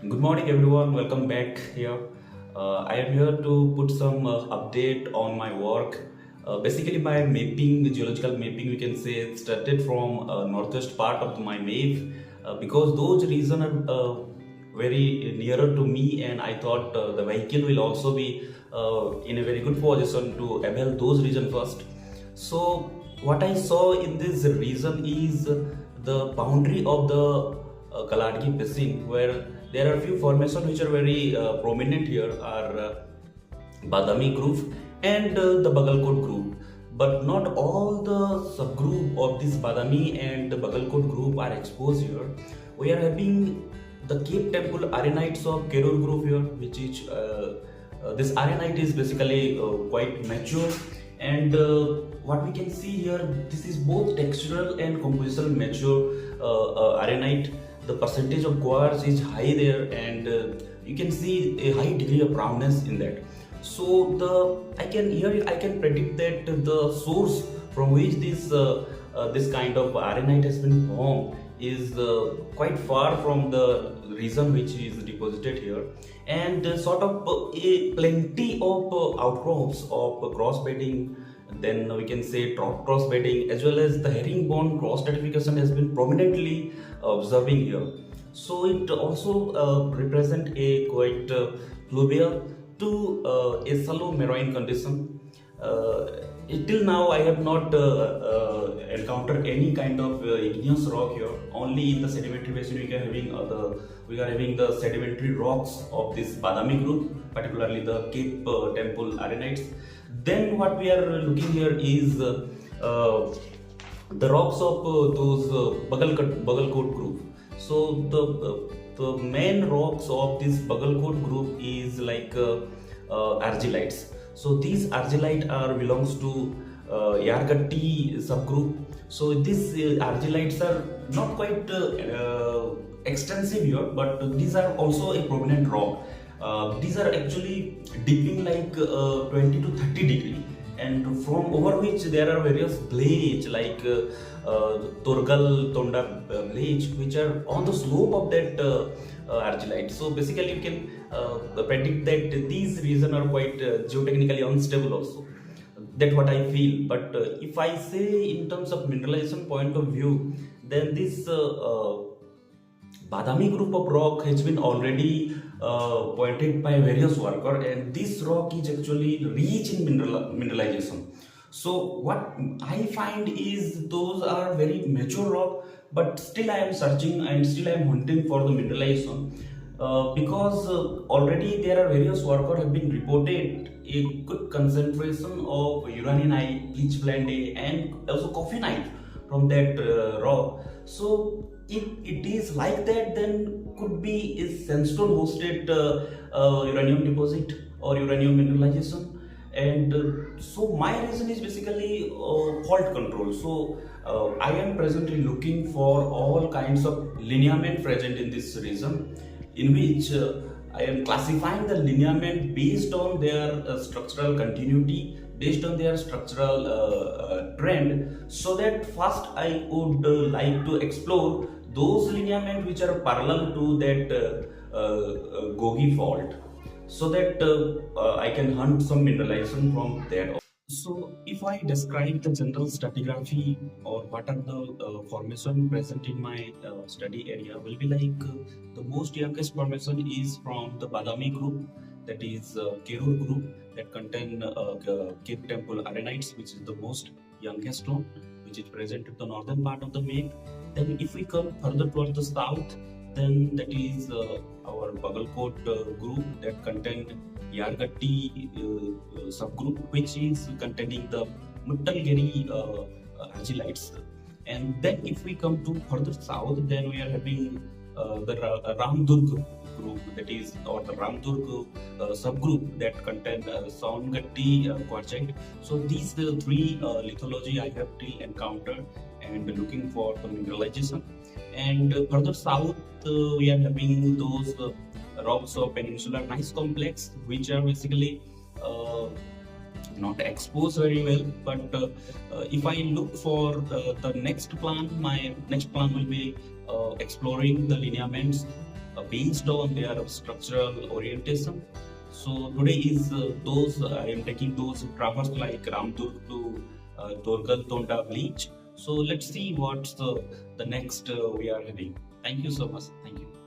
Good morning, everyone. Welcome back here. I am here to put some update on my work. Basically, my mapping, geological mapping, we can say, it started from northwest part of my map because those regions are very nearer to me, and I thought the vehicle will also be in a very good position to avail those regions first. So, what I saw in this region is the boundary of the Kaladgi Basin, where there are few formations which are very prominent here are Badami group and the Bagalkot group. But not all the subgroup of this Badami and the Bagalkot group are exposed here. We are having the Cape Temple arenites of Kerur group here, which is this arenite is basically quite mature, and what we can see here, this is both textural and compositional mature arenite. The percentage of quartz is high there, and you can see a high degree of brownness in that. So I can predict that the source from which this kind of arenite has been formed is quite far from the region which is deposited here, and sort of a plenty of outcrops of cross bedding. Then we can say cross bedding as well as the herringbone cross stratification has been prominently observing here. So it also represent a quite fluvial to a shallow marine condition. Till now I have not encountered any kind of igneous rock here. Only in the sedimentary basin we are having the sedimentary rocks of this Badami group, particularly the Cape Temple arenites. Then what we are looking here is the rocks of those Bagalkot group. So the main rocks of this Bagalkot group is like argillites. So these argillite belongs to Yargatti subgroup. So these argillites are not quite extensive here, but these are also a prominent rock. These are actually dipping like 20 to 30 degree, and from over which there are various blades like Torgal Tonda blades which are on the slope of that argillite. So basically you can predict that these regions are quite geotechnically unstable also. That's what I feel. But if I say in terms of mineralization point of view, then this Badami group of rock has been already pointed by various workers, and this rock is actually rich in mineralization. So what I find is those are very mature rock, but still I am searching and still I am hunting for the mineralization because already there are various workers have been reported a good concentration of uraninite, bleach blende, and also coffinite from that rock. So if it is like that, then could be a sandstone hosted uranium deposit or uranium mineralization. And so my reason is basically fault control. So I am presently looking for all kinds of lineament present in this region, in which I am classifying the lineament based on their structural continuity, based on their structural trend, so that first I would like to explore those lineaments which are parallel to that Gogi fault, so that I can hunt some mineralization from there. So if I describe the general stratigraphy or what are the formation present in my study area, will be like the most youngest formation is from the Badami group, that is Kerur group, that contain Cape Temple arenites, which is the most youngest one, which is present in the northern part of the map. Then if we come further towards the south, then that is our Bagalkot group that contain Yargatti subgroup, which is containing the Muttalgiri argillites. And then if we come to further south, then we are having the Ramdurg group, that is, or the Ramdurg subgroup that contain Sanghameswarnagar quartzite. So these three lithology I have till encountered and looking for the mineralization. And further south, we are having those rocks of peninsular gneiss complex, which are basically not exposed very well. But if I look for the next plan, my next plan will be exploring the lineaments based on their structural orientation. So today is those I am taking those traverse like Ramdurg to Torgal Tonda Bleach. So let's see what's the next we are having. Thank you so much. Thank you.